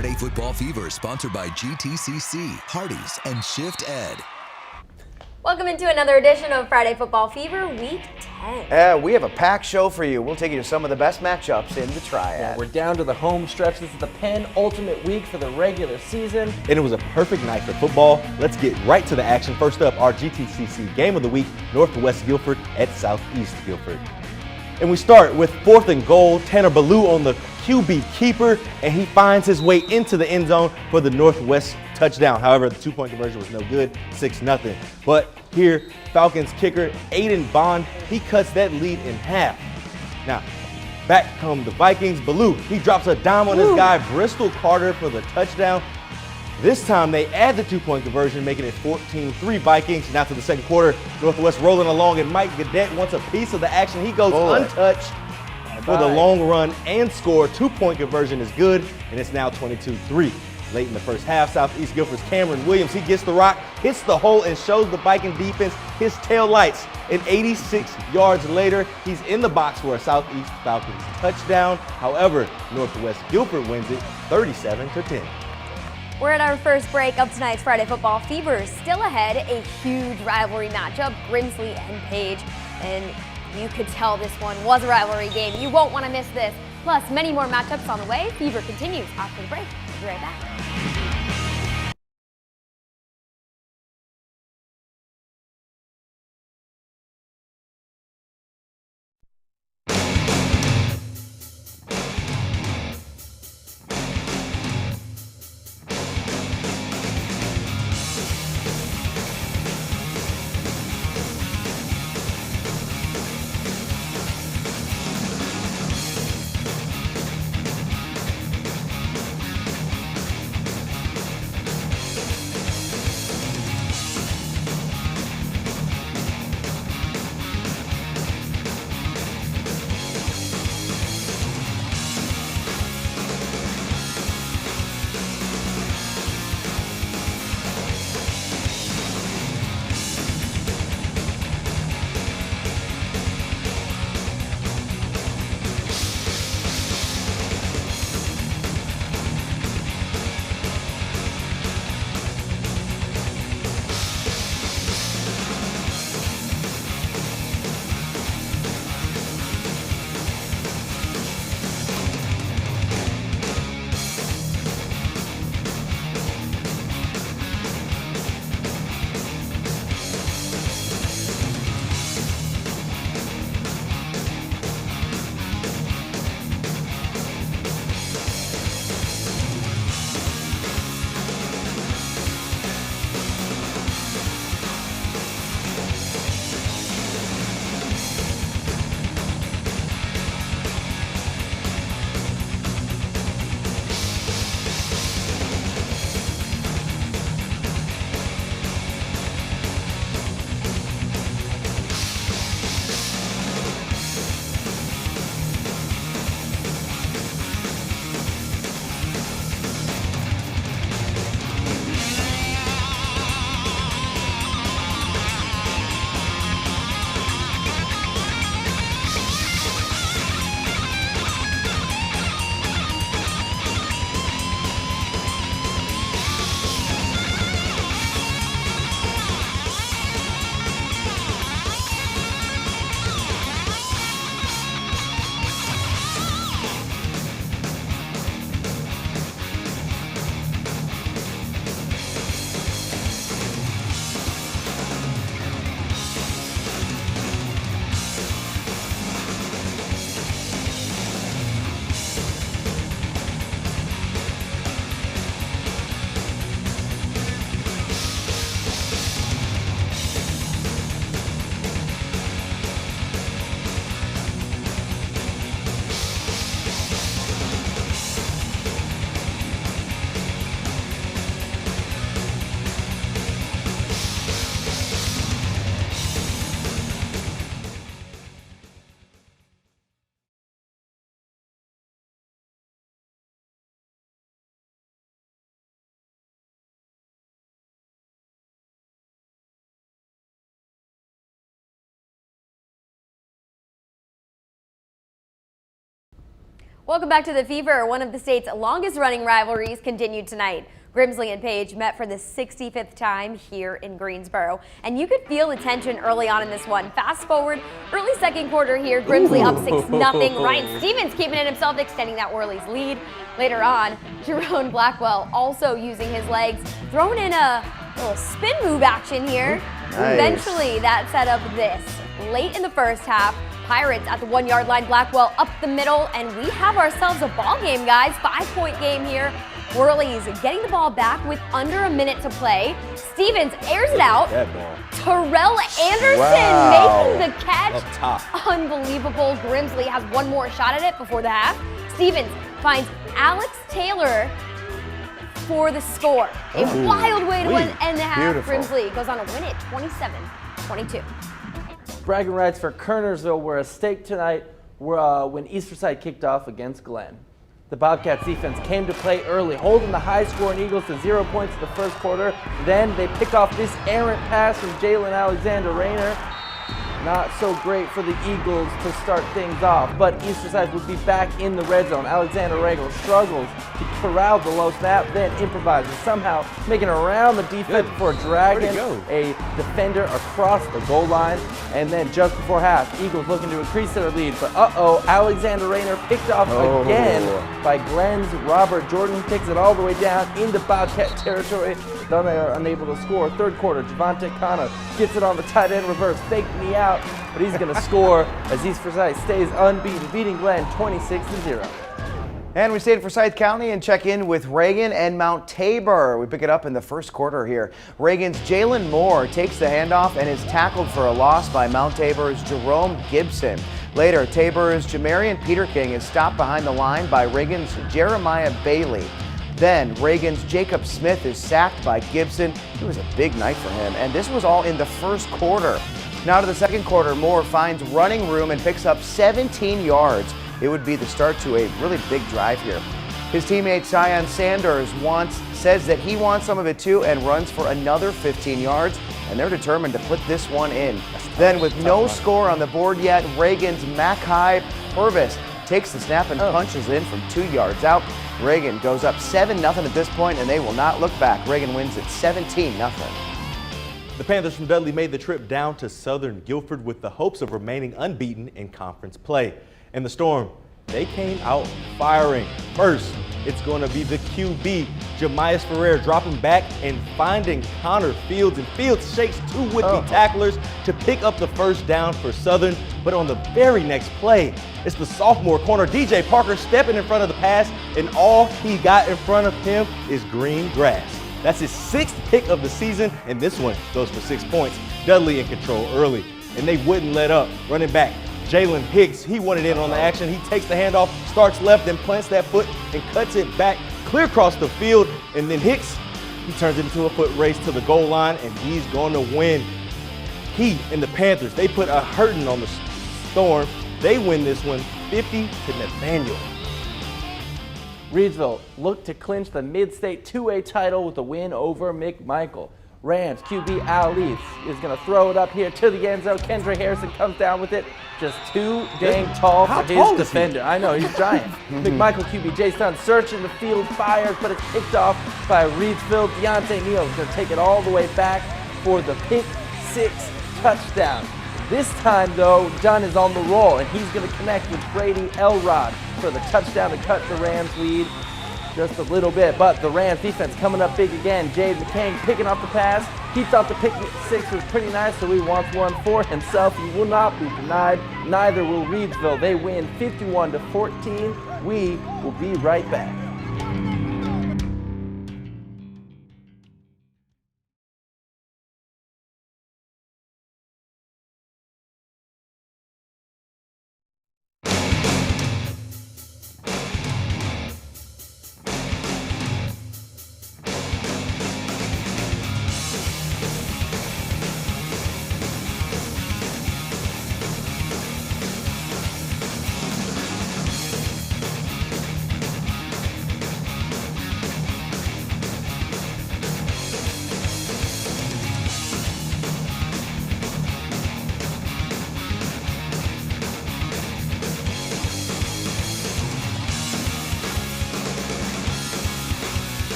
Friday Football Fever, sponsored by GTCC, Hardee's, and Shift Ed. Welcome into another edition of Friday Football Fever, Week 10. We have a packed show for you. We'll take you to some of the best matchups in the Triad. Yeah, we're down to the home stretch. This is the penultimate week for the regular season. And it was a perfect night for football. Let's get right to the action. First up, our GTCC game of the week, Northwest Guilford at Southeast Guilford. And we start with 4th and goal. Tanner Ballou on the QB keeper, and he finds his way into the end zone for the Northwest touchdown. However, the 2-point conversion was no good, 6-0. But here, Falcons kicker Aiden Bond, he cuts that lead in half. Now, back come the Vikings. Ballou, he drops a dime on his guy, Bristol Carter, for the touchdown. This time they add the 2-point conversion, making it 14-3 Vikings. Now to the second quarter, Northwest rolling along, and Mike Gadet wants a piece of the action. He goes untouched for the long run and score. 2-point conversion is good, and it's now 22-3. Late in the first half, Southeast Guilford's Cameron Williams, he gets the rock, hits the hole, and shows the Viking defense his tail lights. And 86 yards later, he's in the box for a Southeast Falcons touchdown. However, Northwest Guilford wins it 37-10. We're at our first break of tonight's Friday Football Fever. Still ahead, a huge rivalry matchup, Grimsley and Page. And you could tell this one was a rivalry game. You won't want to miss this. Plus, many more matchups on the way. Fever continues after the break. We'll be right back. Welcome back to the Fever. One of the state's longest running rivalries continued tonight. Grimsley and Page met for the 65th time here in Greensboro, and you could feel the tension early on in this one. Fast forward, early second quarter here, Grimsley up 6-0. Ryan Stevens keeping it himself, extending that Worley's lead. Later on, Jerome Blackwell also using his legs, throwing in a little spin move action here. Nice. Eventually, that set up this. Late in the first half, Pirates at the 1-yard line, Blackwell up the middle, and we have ourselves a ball game, guys. 5-point game here. Worley's getting the ball back with under a minute to play. Stevens airs it out. That ball. Terrell Anderson Wow. making the catch. Up top. Unbelievable. Grimsley has one more shot at it before the half. Stevens finds Alex Taylor for the score. A wild way to end the half. Beautiful. Grimsley goes on to win it 27-22. Bragging rights for Kernersville were at stake tonight when Easterside kicked off against Glenn. The Bobcats defense came to play early, holding the high-scoring Eagles to 0 points in the first quarter. Then they pick off this errant pass from Jalen Alexander Rayner. Not so great for the Eagles to start things off, but Easterside would be back in the red zone. Alexander Rayner struggles to corral the low snap, then improvises, somehow making around the defense before dragging a defender across the goal line. And then just before half, Eagles looking to increase their lead, but Alexander Rayner picked off again by Glenn's Robert Jordan. Takes it all the way down into Bobcat territory. Then they are unable to score. Third quarter, Javante Connor gets it on the tight end reverse, fake me out, but he's going to score as Easterside stays unbeaten, beating Glenn 26-0. And we stay in Forsyth County and check in with Reagan and Mount Tabor. We pick it up in the first quarter here. Reagan's Jalen Moore takes the handoff and is tackled for a loss by Mount Tabor's Jerome Gibson. Later, Tabor's Jamarian Peter King is stopped behind the line by Reagan's Jeremiah Bailey. Then Reagan's Jacob Smith is sacked by Gibson. It was a big night for him, and this was all in the first quarter. Now to the second quarter, Moore finds running room and picks up 17 yards. It would be the start to a really big drive here. His teammate Sion Sanders says that he wants some of it too and runs for another 15 yards, and they're determined to put this one in. Then with no score on the board yet, Reagan's Mackay Purvis takes the snap and punches in from 2 yards out. Reagan goes up 7-0 at this point, and they will not look back. Reagan wins at 17-0. The Panthers from Dudley made the trip down to Southern Guilford with the hopes of remaining unbeaten in conference play. And the Storm, they came out firing. First, it's going to be the QB, Jamias Ferrer, dropping back and finding Connor Fields. And Fields shakes two would-be tacklers to pick up the first down for Southern. But on the very next play, it's the sophomore corner, DJ Parker, stepping in front of the pass, and all he got in front of him is green grass. That's his 6th pick of the season, and this one goes for 6 points. Dudley in control early, and they wouldn't let up. Running back, Jalen Hicks, he wanted in on the action. He takes the handoff, starts left, and plants that foot and cuts it back clear across the field. And then Hicks, he turns it into a foot race to the goal line, and he's going to win. He and the Panthers, they put a hurting on the Storm. They win this one 50 to Nathaniel. Reedsville looked to clinch the Mid-State 2A title with a win over McMichael. Rams QB Al Leith is going to throw it up here to the end zone. Kendra Harrison comes down with it. Just too dang tall for his defender. I know, he's giant. McMichael QB Jay Stun searching the field, fires, but it's picked off by Reedsville. Deontay Neal is going to take it all the way back for the pick 6 touchdown. This time, though, Dunn is on the roll, and he's going to connect with Brady Elrod for the touchdown to cut the Rams' lead just a little bit. But the Rams defense coming up big again. Jade McCain picking up the pass. He thought the pick 6 was pretty nice, so he wants one for himself. He will not be denied. Neither will Reedsville. They win 51-14. We will be right back.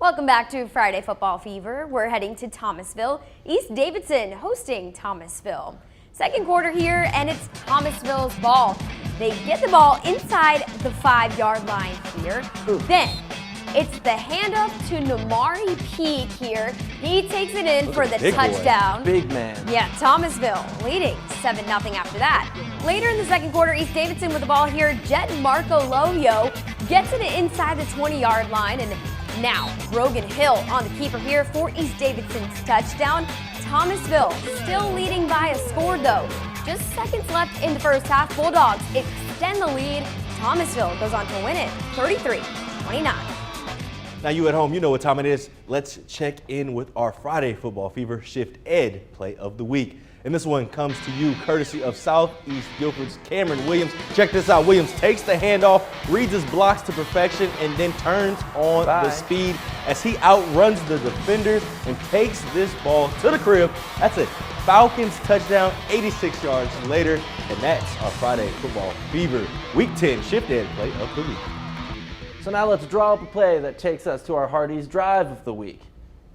Welcome back to Friday Football Fever. We're heading to Thomasville. East Davidson hosting Thomasville. Second quarter here, and it's Thomasville's ball. They get the ball inside the 5-yard line here. Then it's the handoff to Namari Peak here. He takes it in for the touchdown. Big man. Yeah, Thomasville leading 7-0 after that. Later in the second quarter, East Davidson with the ball here. Jet Marco Loyo gets it inside the 20-yard line, and now Brogan Hill on the keeper here for East Davidson's touchdown. Thomasville still leading by a score though. Just seconds left in the first half. Bulldogs extend the lead. Thomasville goes on to win it 33-29. Now you at home, you know what time it is. Let's check in with our Friday Football Fever Shift Ed Play of the Week. And this one comes to you courtesy of Southeast Guilford's Cameron Williams. Check this out. Williams takes the handoff, reads his blocks to perfection, and then turns on the speed as he outruns the defenders and takes this ball to the crib. That's it. Falcons touchdown 86 yards later. And that's our Friday Football Fever Week 10 Shift Ed Play of the Week. So now let's draw up a play that takes us to our Hardee's Drive of the Week.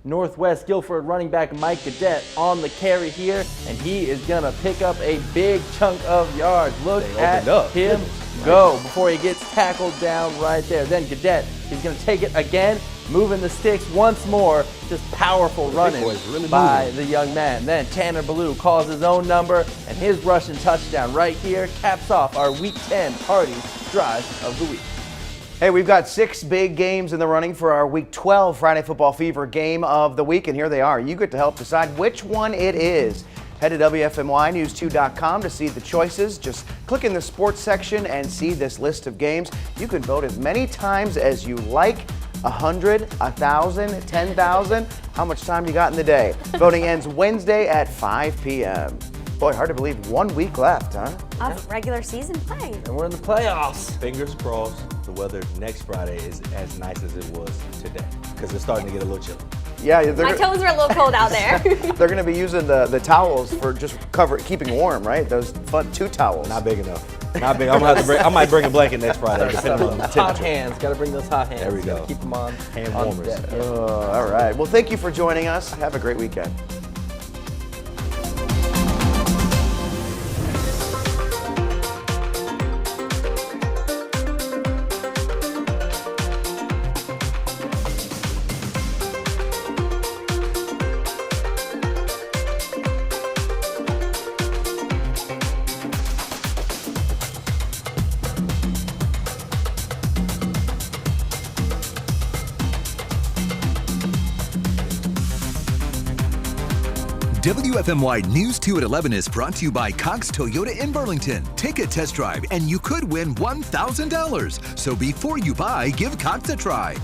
Northwest Guilford running back Mike Cadet on the carry here, and he is going to pick up a big chunk of yards. Look at him go before he gets tackled down right there. Then Cadet, he's going to take it again, moving the sticks once more. Just powerful running by the young man. Then Tanner Ballou calls his own number, and his rushing touchdown right here caps off our Week 10 Hardee's Drive of the Week. Hey, we've got 6 big games in the running for our Week 12 Friday Football Fever Game of the Week, and here they are. You get to help decide which one it is. Head to WFMYnews2.com to see the choices. Just click in the sports section and see this list of games. You can vote as many times as you like. 100, 1,000, 10,000. How much time you got in the day? Voting ends Wednesday at 5 p.m. Boy, hard to believe 1 week left, huh? Of regular season play. And we're in the playoffs. Fingers crossed the weather next Friday is as nice as it was today, because it's starting to get a little chilly. Yeah, My toes are a little cold out there. They're going to be using the towels for just keeping warm, right? Those fun 2 towels. Not big enough. Not big. I'm gonna have to bring. I might bring a blanket next Friday, depending on the temperature. Hot hands. Got to bring those hot hands. There we go. Keep them on. Hand on warmers. deck. All right. Well, thank you for joining us. Have a great weekend. WFMY News 2 at 11 is brought to you by Cox Toyota in Burlington. Take a test drive and you could win $1,000. So before you buy, give Cox a try.